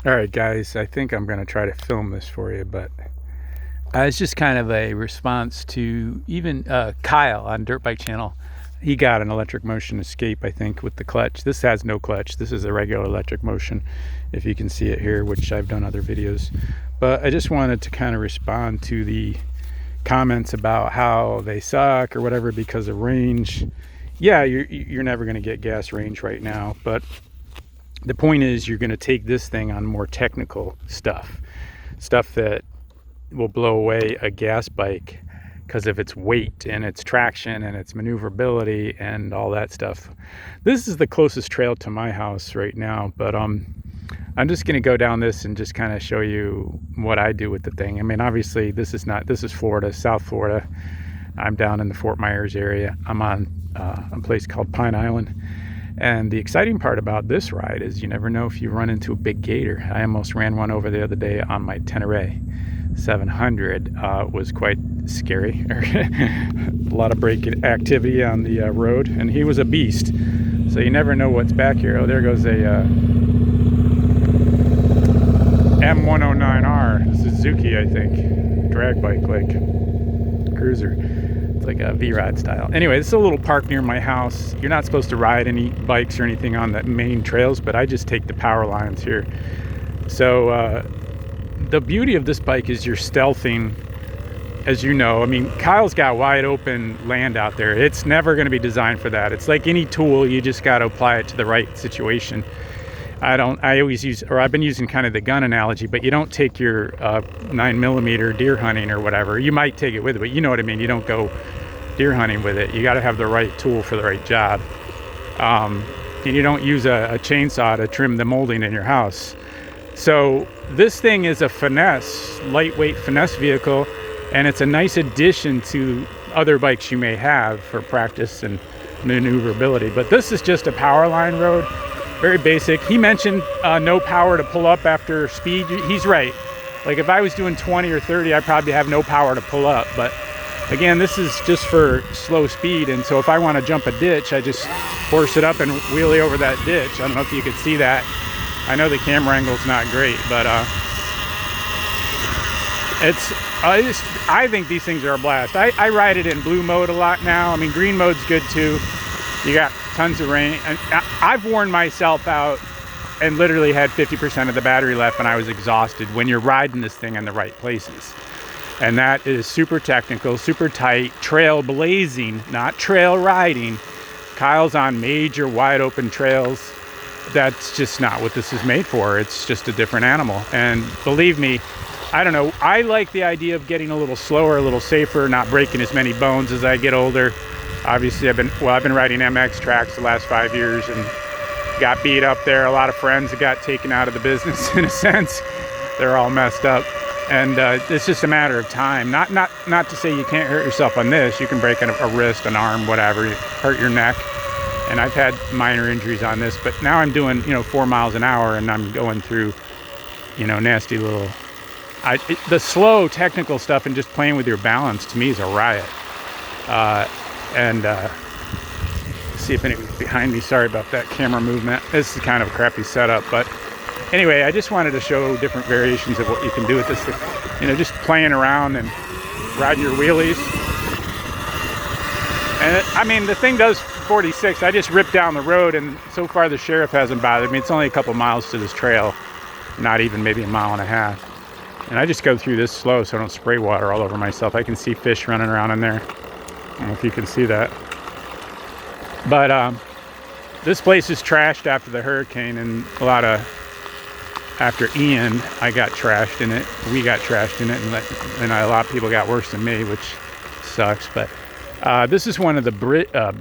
All right, guys, I think I'm going to try to film this for you, but it's just kind of a response to even Kyle on Dirt Bike Channel. He got an electric motion escape, I think, with the clutch. This has no clutch. This is a regular electric motion, if you can see it here, which I've done other videos. But I just wanted to kind of respond to the comments about how they suck or whatever because of range. Yeah, you're never going to get gas range right now, but the point is you're going to take this thing on more technical stuff that will blow away a gas bike because of its weight and its traction and its maneuverability and all that stuff. This is the closest trail to my house right now, but I'm just going to go down this and just kind of show you what I do with the thing. I mean, obviously this is Florida, South Florida. I'm down in the Fort Myers area. I'm on a place called Pine Island. And the exciting part about this ride is you never know if you run into a big gator. I almost ran one over the other day on my Tenere 700. Was quite scary. A lot of brake activity on the road, and he was a beast. So you never know what's back here. Oh, there goes a M109R Suzuki, I think. Drag bike, like cruiser. It's like a V-Rod style. Anyway, this is a little park near my house. You're not supposed to ride any bikes or anything on the main trails, but I just take the power lines here. So the beauty of this bike is you're stealthing, as you know. I mean, Kyle's got wide open land out there. It's never going to be designed for that. It's like any tool, you just got to apply it to the right situation. I always use, or I've been using kind of the gun analogy, but you don't take your 9mm deer hunting or whatever. You might take it with it, but you know what I mean. You don't go deer hunting with it. You got to have the right tool for the right job. And you don't use a chainsaw to trim the molding in your house. So this thing is a finesse, lightweight finesse vehicle, and it's a nice addition to other bikes you may have for practice and maneuverability. But this is just a power line road. Very basic. He mentioned no power to pull up after speed. He's right. Like if I was doing 20 or 30, I'd probably have no power to pull up. But again, this is just for slow speed. And so if I want to jump a ditch, I just force it up and wheelie over that ditch. I don't know if you could see that. I know the camera angle's not great, but I think these things are a blast. I ride it in blue mode a lot now. I mean, green mode's good too. You got tons of rain. And I've worn myself out and literally had 50% of the battery left and I was exhausted when you're riding this thing in the right places. And that is super technical, super tight, trail blazing, not trail riding. Kyle's on major wide open trails. That's just not what this is made for. It's just a different animal. And believe me, I don't know, I like the idea of getting a little slower, a little safer, not breaking as many bones as I get older. Obviously, I've been riding MX tracks the last 5 years and got beat up there. A lot of friends that got taken out of the business in a sense. They're all messed up. And it's just a matter of time. Not to say you can't hurt yourself on this. You can break a wrist, an arm, whatever, hurt your neck. And I've had minor injuries on this, but now I'm doing, 4 miles an hour and I'm going through, nasty little, the slow technical stuff and just playing with your balance to me is a riot. See if anybody's behind me. Sorry about that camera movement. This is kind of a crappy setup, but anyway, I just wanted to show different variations of what you can do with this thing. Just playing around and riding your wheelies. And I mean, the thing does 46. I just ripped down the road, and so far the sheriff hasn't bothered me. It's only a couple miles to this trail, not even maybe a mile and a half. And I just go through this slow so I don't spray water all over myself. I can see fish running around in there. I don't know if you can see that. But this place is trashed after the hurricane, and after Ian, I got trashed in it. We got trashed in it, and a lot of people got worse than me, which sucks. But this is one of the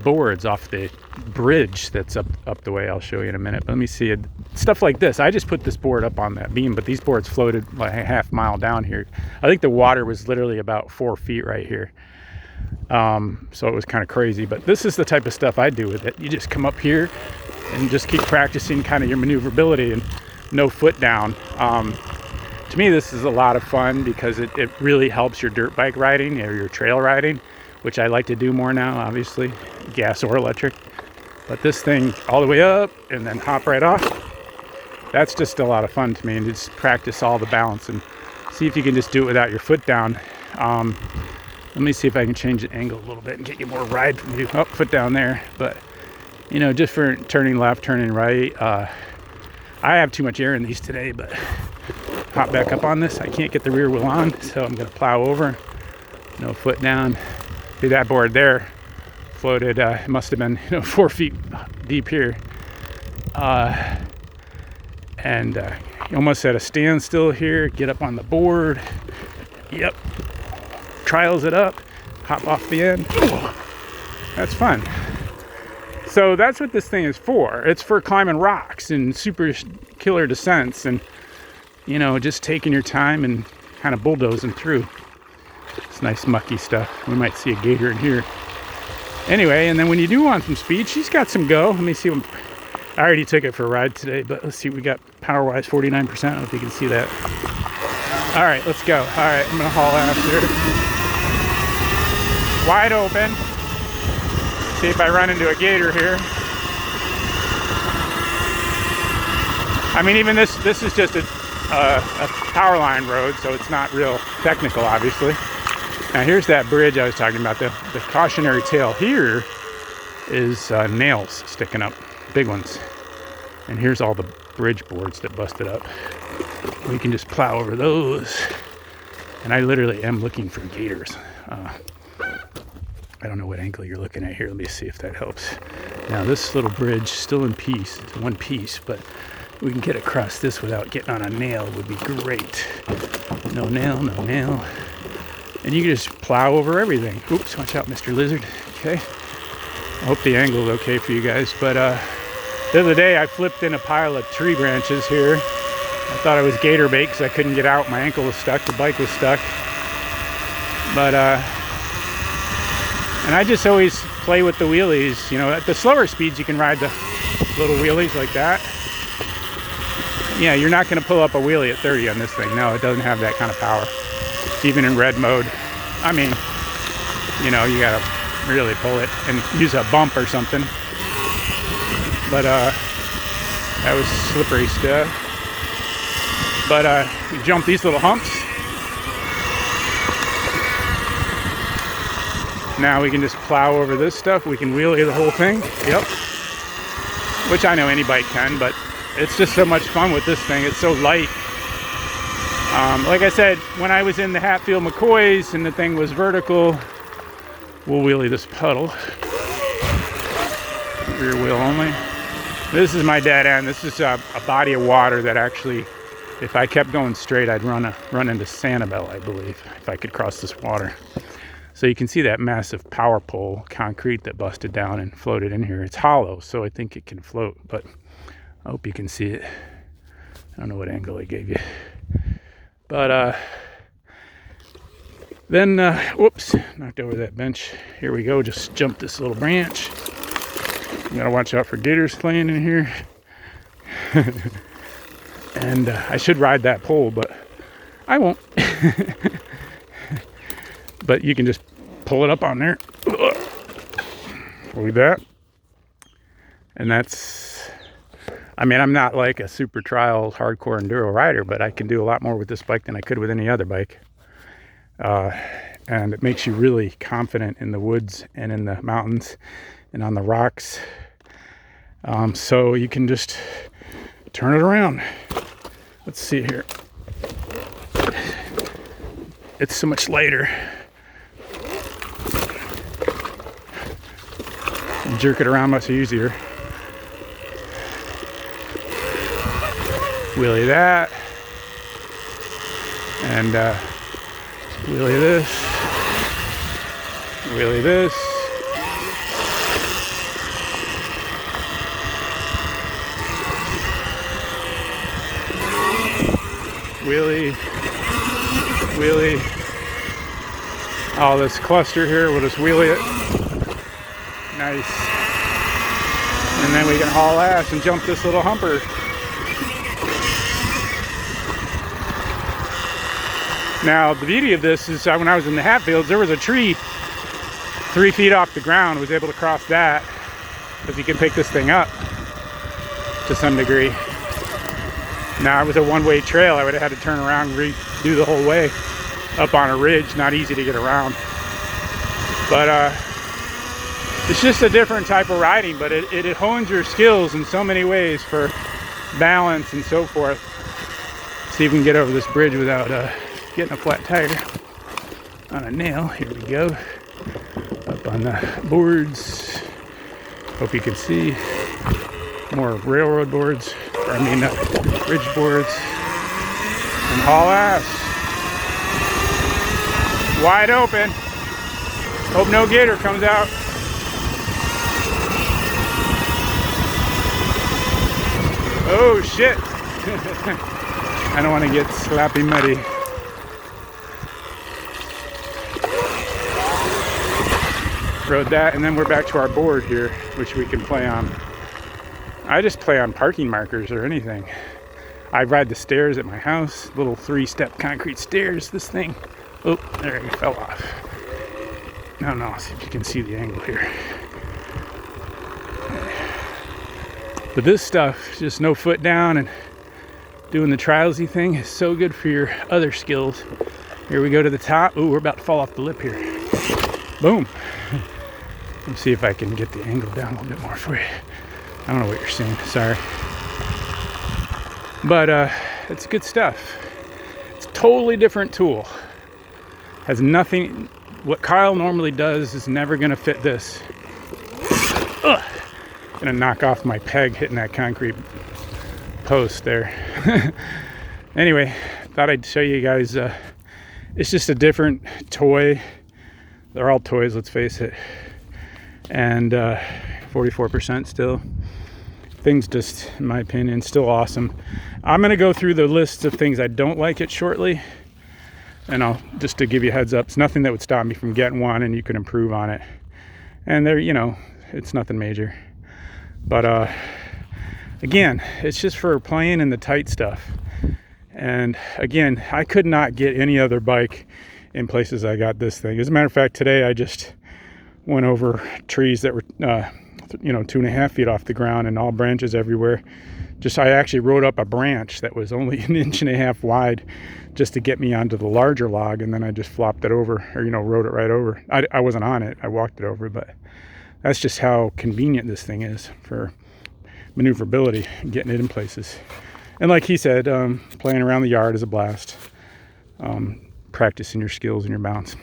boards off the bridge that's up the way. I'll show you in a minute. But let me see it. Stuff like this. I just put this board up on that beam, but these boards floated like a half mile down here. I think the water was literally about 4 feet right here. So it was kind of crazy, but this is the type of stuff I do with it. You just come up here and just keep practicing kind of your maneuverability and no foot down. To me, this is a lot of fun because it really helps your dirt bike riding or your trail riding, which I like to do more now, obviously, gas or electric. But this thing all the way up and then hop right off. that's just a lot of fun to me, and just practice all the balance and see if you can just do it without your foot down. Let me see if I can change the angle a little bit and get you more ride from you. Oh, foot down there. But, you know, just for turning left, turning right. I have too much air in these today, but hop back up on this. I can't get the rear wheel on, so I'm going to plow over. No foot down. See, that board there floated. It must have been, 4 feet deep here. And almost at a standstill here. Get up on the board. Yep. Trials it up, hop off the end. That's fun. So that's what this thing is for. It's for climbing rocks and super killer descents, and just taking your time and kind of bulldozing through. It's nice mucky stuff. We might see a gator in here. Anyway, and then when you do want some speed, she's got some go. Let me see. I already took it for a ride today, but let's see. We got power-wise 49%. I don't know if you can see that. All right, let's go. All right, I'm gonna haul ass here. Wide open. See if I run into a gator here. I mean, even this is just a power line road, so it's not real technical, obviously. Now here's that bridge I was talking about. The cautionary tale here is nails sticking up, big ones. And here's all the bridge boards that busted up. We can just plow over those. And I literally am looking for gators. I don't know what angle you're looking at here. Let me see if that helps. Now this little bridge still in piece. It's one piece, but we can get across this without getting on a nail. Would be great. No nail, no nail. And you can just plow over everything. Oops, watch out, Mr. Lizard. Okay. I hope the angle is okay for you guys. But the other day I flipped in a pile of tree branches here. I thought it was gator bait because I couldn't get out. My ankle was stuck. The bike was stuck. But and I just always play with the wheelies. At the slower speeds you can ride the little wheelies like that. Yeah, you're not going to pull up a wheelie at 30 on this thing. No, it doesn't have that kind of power. Even in red mode. I mean, you got to really pull it and use a bump or something. But that was slippery stuff. But you jump these little humps. Now we can just plow over this stuff. We can wheelie the whole thing. Yep. Which I know any bike can, but it's just so much fun with this thing. It's so light. Like I said, when I was in the Hatfield McCoys and the thing was vertical, we'll wheelie this puddle. Rear wheel only. This is my dead end. This is a body of water that actually, if I kept going straight, I'd run into Sanibel, I believe, if I could cross this water. So you can see that massive power pole concrete that busted down and floated in here. It's hollow, so I think it can float, but I hope you can see it. I don't know what angle I gave you. But then, whoops, knocked over that bench. Here we go, just jumped this little branch. You gotta watch out for gators playing in here. And I should ride that pole, but I won't. But you can just pull it up on there. Like that. And that's, I mean, I'm not like a super trial hardcore enduro rider, but I can do a lot more with this bike than I could with any other bike. And it makes you really confident in the woods and in the mountains and on the rocks. So you can just turn it around. Let's see here. It's so much lighter. Jerk it around much easier. Wheelie that. And wheelie this. Wheelie this. Wheelie. Wheelie. All this cluster here, we'll just wheelie it. Nice. And then we can haul ass and jump this little humper. Now, the beauty of this is when I was in the Hatfields, there was a tree 3 feet off the ground. I was able to cross that because you can pick this thing up to some degree. Now, it was a one-way trail. I would have had to turn around and redo the whole way up on a ridge. Not easy to get around. But it's just a different type of riding, but it hones your skills in so many ways for balance and so forth. See if we can get over this bridge without getting a flat tire on a nail. Here we go. Up on the boards. Hope you can see more railroad boards, or I mean ridge boards. And haul ass. Wide open. Hope no gator comes out. Oh shit. I don't want to get slappy muddy. Rode that, and then we're back to our board here, which we can play on. I just play on parking markers or anything. I ride the stairs at my house, little 3-step concrete stairs, this thing. Oh, there it fell off. No, see if you can see the angle here. But this stuff, just no foot down and doing the trialsy thing is so good for your other skills. Here we go to the top. Ooh, we're about to fall off the lip here. Boom. Let's see if I can get the angle down a little bit more for you. I don't know what you're seeing, sorry. But it's good stuff. It's a totally different tool. Has nothing, what Kyle normally does is never gonna fit this. Ugh. Gonna knock off my peg hitting that concrete post there. Anyway, thought I'd show you guys, it's just a different toy. They're all toys, let's face it. And 44% still. Things just, in my opinion, still awesome. I'm gonna go through the list of things I don't like it shortly. And I'll, just to give you a heads up, it's nothing that would stop me from getting one, and you can improve on it. And there, you know, it's nothing major. But again, it's just for playing in the tight stuff. And again, I could not get any other bike in places I got this thing. As a matter of fact, today I just went over trees that were 2.5 feet off the ground and all branches everywhere. I actually rode up a branch that was only 1.5 inches wide just to get me onto the larger log, and then I just flopped it over, or rode it right over. I wasn't on it, I walked it over, but that's just how convenient this thing is for maneuverability and getting it in places. And like he said, playing around the yard is a blast. Practicing your skills and your balance.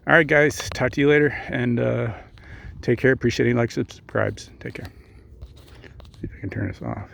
All right, guys, talk to you later, and take care. Appreciate any likes and subscribes. Take care. See if I can turn this off.